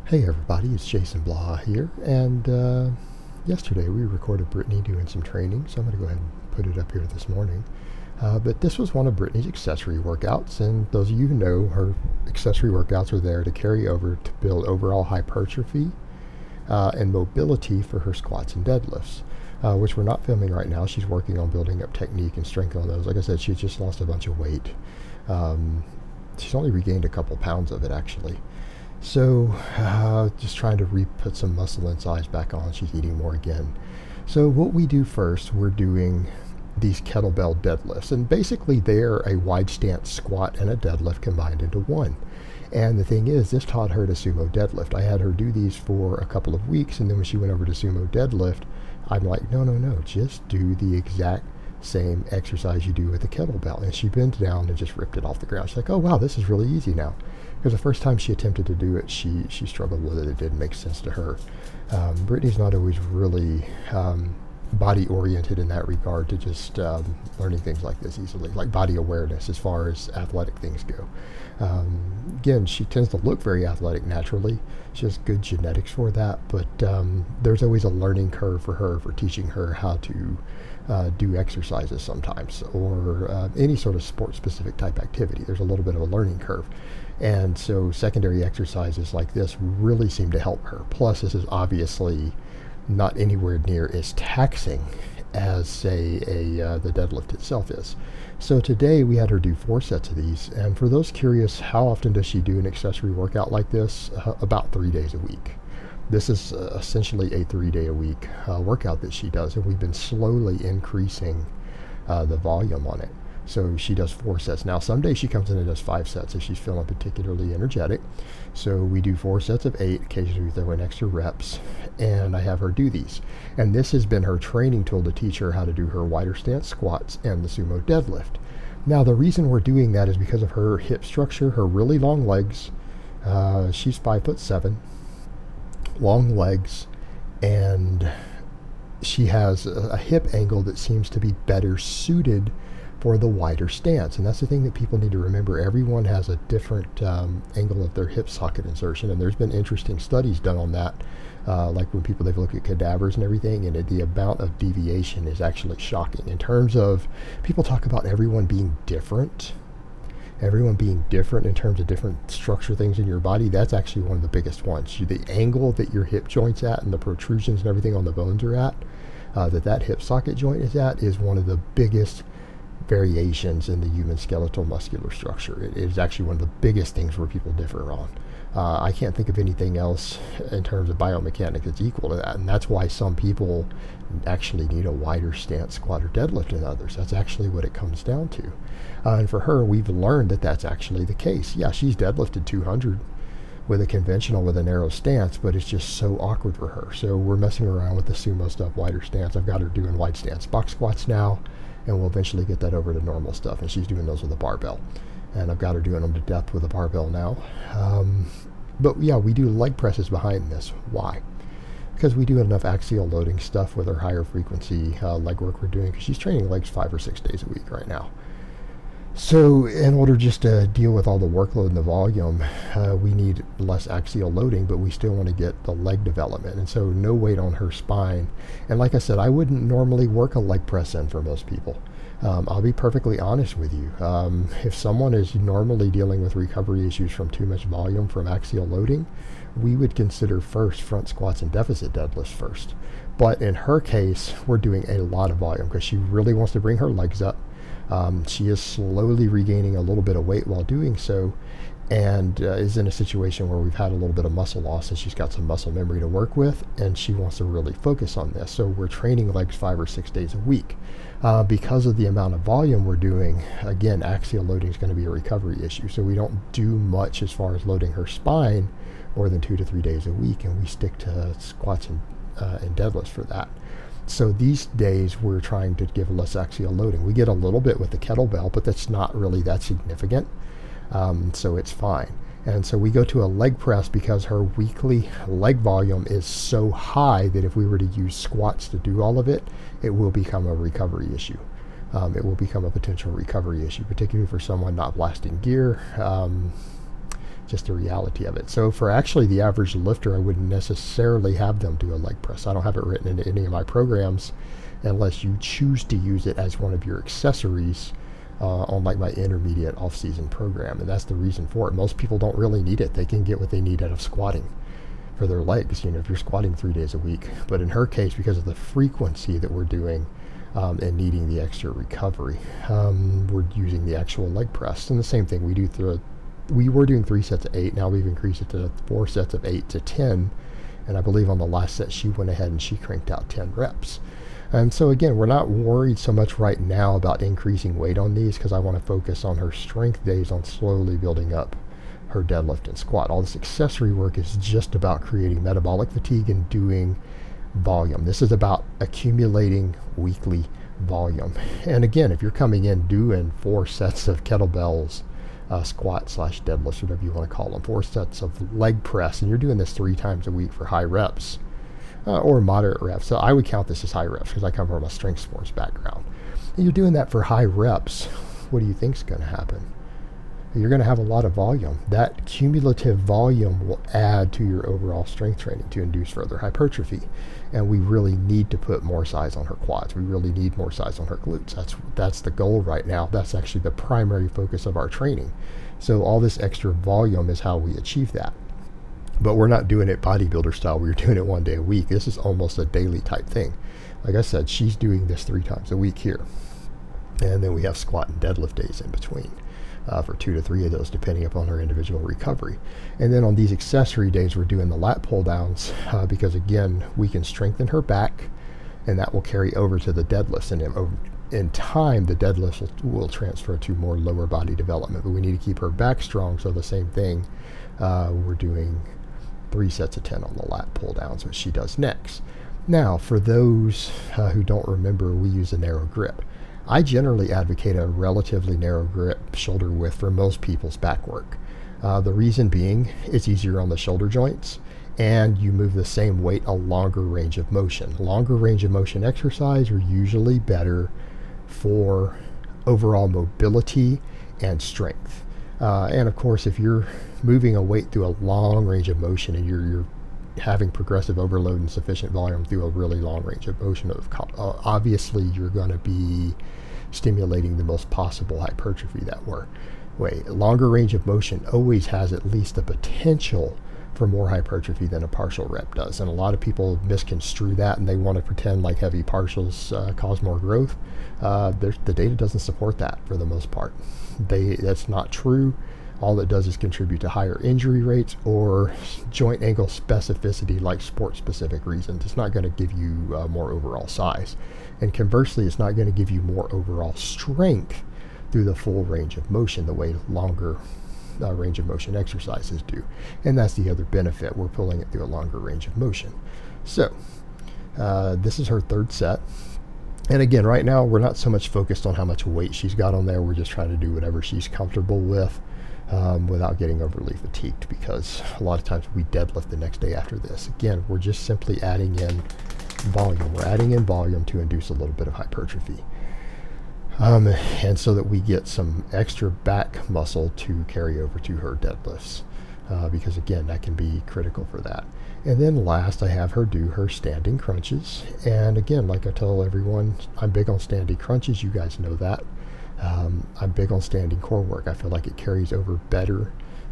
Hey everybody, it's Jason Blaha here, and yesterday we recorded Brittany doing some training, so I'm going to go ahead and put it up here this morning. But this was one of Brittany's accessory workouts, and those of you who know, her accessory workouts are there to carry over to build overall hypertrophy and mobility for her squats and deadlifts, which we're not filming right now. She's working on building up technique and strength on those. Like I said, she just lost a bunch of weight. She's only regained a couple pounds of it, actually. So just trying to put some muscle and size back on. She's eating more again. So what we do first, we're doing these kettlebell deadlifts, and basically they're a wide stance squat and a deadlift combined into one. And the thing is, this taught her to sumo deadlift. I had her do these for a couple of weeks, and then when she went over to sumo deadlift, I'm like, no, just do the exact same exercise you do with the kettlebell. And she bent down and just ripped it off the ground. She's like, oh wow, this is really easy now. Because the first time she attempted to do it, she struggled with it. It didn't make sense to her. Brittany's not always really body oriented in that regard to just learning things like this easily, like body awareness as far as athletic things go. Again, she tends to look very athletic naturally. She has good genetics for that, but there's always a learning curve for her for teaching her how to do exercises sometimes, or any sort of sport specific type activity. There's a little bit of a learning curve. And so secondary exercises like this really seem to help her. Plus, this is obviously not anywhere near as taxing as, say, the deadlift itself is. So today we had her do 4 sets of these. And for those curious, how often does she do an accessory workout like this? About 3 days a week. This is essentially a 3-day-a-week workout that she does, and we've been slowly increasing the volume on it. So she does 4 sets. Now, some days she comes in and does 5 sets if she's feeling particularly energetic. So we do 4 sets of 8. Occasionally we throw in extra reps, and I have her do these. And this has been her training tool to teach her how to do her wider stance squats and the sumo deadlift. Now, the reason we're doing that is because of her hip structure, her really long legs. She's 5'7", long legs, and she has a hip angle that seems to be better suited for the wider stance. And that's the thing that people need to remember. Everyone has a different angle of their hip socket insertion, and there's been interesting studies done on that, like when they've looked at cadavers and everything, and the amount of deviation is actually shocking. In terms of, people talk about everyone being different in terms of different structure things in your body. That's actually one of the biggest ones. The angle that your hip joint's at and the protrusions and everything on the bones are at, that hip socket joint is at, is one of the biggest variations in the human skeletal muscular structure. It is actually one of the biggest things where people differ on. I can't think of anything else in terms of biomechanics that's equal to that, and that's why some people actually need a wider stance squat or deadlift than others. That's actually what it comes down to. And for her, we've learned that that's actually the case. Yeah, she's deadlifted 200 with a narrow stance, but it's just so awkward for her. So we're messing around with the sumo stuff, wider stance. I've got her doing wide stance box squats now, and we'll eventually get that over to normal stuff, and she's doing those with a barbell, and I've got her doing them to death with a barbell now. But yeah, we do leg presses behind this. Why? Because we do enough axial loading stuff with her higher frequency leg work we're doing, because she's training legs 5 or 6 days a week right now. So in order just to deal with all the workload and the volume, we need less axial loading, but we still want to get the leg development. And so no weight on her spine. And like I said, I wouldn't normally work a leg press in for most people. I'll be perfectly honest with you. If someone is normally dealing with recovery issues from too much volume from axial loading, we would consider first front squats and deficit deadlifts first. But in her case, we're doing a lot of volume because she really wants to bring her legs up. She is slowly regaining a little bit of weight while doing so, and is in a situation where we've had a little bit of muscle loss, and she's got some muscle memory to work with, and she wants to really focus on this. So we're training legs 5 or 6 days a week. Because of the amount of volume we're doing, again, axial loading is going to be a recovery issue. So we don't do much as far as loading her spine more than 2 to 3 days a week, and we stick to squats and deadlifts for that. So these days we're trying to give less axial loading. We get a little bit with the kettlebell, but that's not really that significant. So it's fine. And so we go to a leg press because her weekly leg volume is so high that if we were to use squats to do all of it, it will become a recovery issue. It will become a potential recovery issue, particularly for someone not blasting gear. just the reality of it. So for actually the average lifter, I wouldn't necessarily have them do a leg press. I don't have it written into any of my programs unless you choose to use it as one of your accessories on like my intermediate off-season program. And that's the reason for it. Most people don't really need it. They can get what they need out of squatting for their legs, you know, if you're squatting 3 days a week. But in her case, because of the frequency that we're doing and needing the extra recovery, we're using the actual leg press. And the same thing, we were doing 3 sets of 8. Now we've increased it to 4 sets of 8 to 10. And I believe on the last set, she went ahead and she cranked out 10 reps. And so again, we're not worried so much right now about increasing weight on these, because I want to focus on her strength days on slowly building up her deadlift and squat. All this accessory work is just about creating metabolic fatigue and doing volume. This is about accumulating weekly volume. And again, if you're coming in doing 4 sets of kettlebells, squat / deadlifts, whatever you want to call them, 4 sets of leg press, and you're doing this 3 times a week for high reps, or moderate reps. So I would count this as high reps because I come from a strength sports background. And you're doing that for high reps. What do you think is going to happen? You're going to have a lot of volume. That cumulative volume will add to your overall strength training to induce further hypertrophy. And we really need to put more size on her quads. We really need more size on her glutes. That's the goal right now. That's actually the primary focus of our training. So all this extra volume is how we achieve that. But we're not doing it bodybuilder style. We're doing it 1 day a week. This is almost a daily type thing. Like I said, she's doing this 3 times a week here. And then we have squat and deadlift days in between for 2 to 3 of those, depending upon her individual recovery. And then on these accessory days, we're doing the lat pull-downs because, again, we can strengthen her back, and that will carry over to the deadlifts. And in time, the deadlifts will transfer to more lower body development. But we need to keep her back strong, so the same thing, we're doing 3 sets of 10 on the lat pull-downs, which she does next. Now, for those who don't remember, we use a narrow grip. I generally advocate a relatively narrow grip shoulder width for most people's back work. The reason being, it's easier on the shoulder joints, and you move the same weight a longer range of motion. Longer range of motion exercise are usually better for overall mobility and strength. And of course, if you're moving a weight through a long range of motion and you're having progressive overload and sufficient volume through a really long range of motion, obviously you're going to be stimulating the most possible hypertrophy that way. Longer range of motion always has at least the potential for more hypertrophy than a partial rep does. And a lot of people misconstrue that, and they want to pretend like heavy partials cause more growth. The data doesn't support that for the most part. That's not true. All it does is contribute to higher injury rates or joint angle specificity, like sport-specific reasons. It's not going to give you more overall size. And conversely, it's not going to give you more overall strength through the full range of motion the way longer range of motion exercises do. And that's the other benefit. We're pulling it through a longer range of motion. So this is her 3rd set. And again, right now, we're not so much focused on how much weight she's got on there. We're just trying to do whatever she's comfortable with without getting overly fatigued, because a lot of times we deadlift the next day after this. Again, we're just simply adding in volume. We're adding in volume to induce a little bit of hypertrophy. And so that we get some extra back muscle to carry over to her deadlifts, because again, that can be critical for that. And then last, I have her do her standing crunches. And again, like I tell everyone, I'm big on standing crunches. You guys know that. I'm big on standing core work. I feel like it carries over better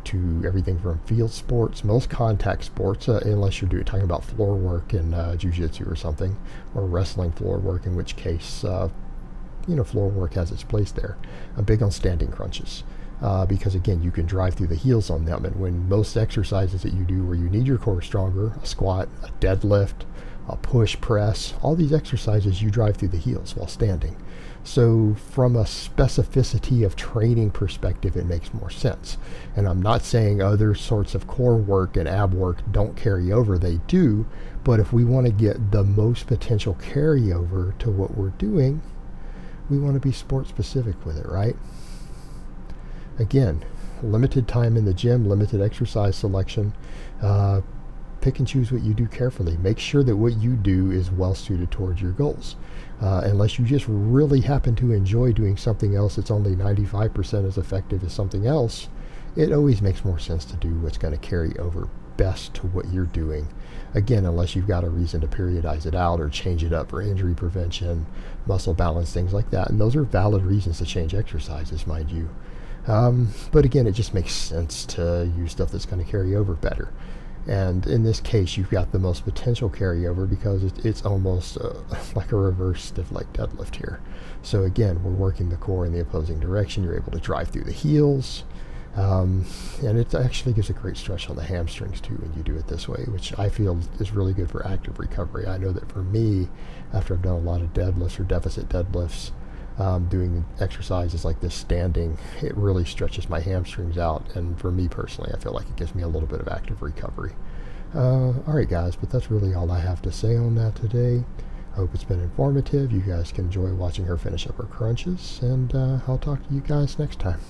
to everything from field sports, most contact sports, unless you're talking about floor work in jiu-jitsu or something, or wrestling floor work, in which case, floor work has its place there. I'm big on standing crunches because, again, you can drive through the heels on them. And when most exercises that you do where you need your core stronger, a squat, a deadlift, a push press, all these exercises, you drive through the heels while standing. So from a specificity of training perspective, it makes more sense. And I'm not saying other sorts of core work and ab work don't carry over. They do. But if we want to get the most potential carryover to what we're doing, we want to be sport specific with it, right? Again, limited time in the gym, limited exercise selection. Pick and choose what you do carefully. Make sure that what you do is well suited towards your goals. Unless you just really happen to enjoy doing something else that's only 95% as effective as something else, it always makes more sense to do what's going to carry over best to what you're doing. Again, unless you've got a reason to periodize it out or change it up for injury prevention, muscle balance, things like that. And those are valid reasons to change exercises, mind you. But again, it just makes sense to use stuff that's going to carry over better. And in this case, you've got the most potential carryover because it's almost like a reverse stiff leg deadlift here. So again, we're working the core in the opposing direction. You're able to drive through the heels. And it actually gives a great stretch on the hamstrings too when you do it this way, which I feel is really good for active recovery. I know that for me, after I've done a lot of deadlifts or deficit deadlifts, doing exercises like this standing, it really stretches my hamstrings out, and for me personally, I feel like it gives me a little bit of active recovery. Alright guys, but that's really all I have to say on that today. I hope it's been informative. You guys can enjoy watching her finish up her crunches, and I'll talk to you guys next time.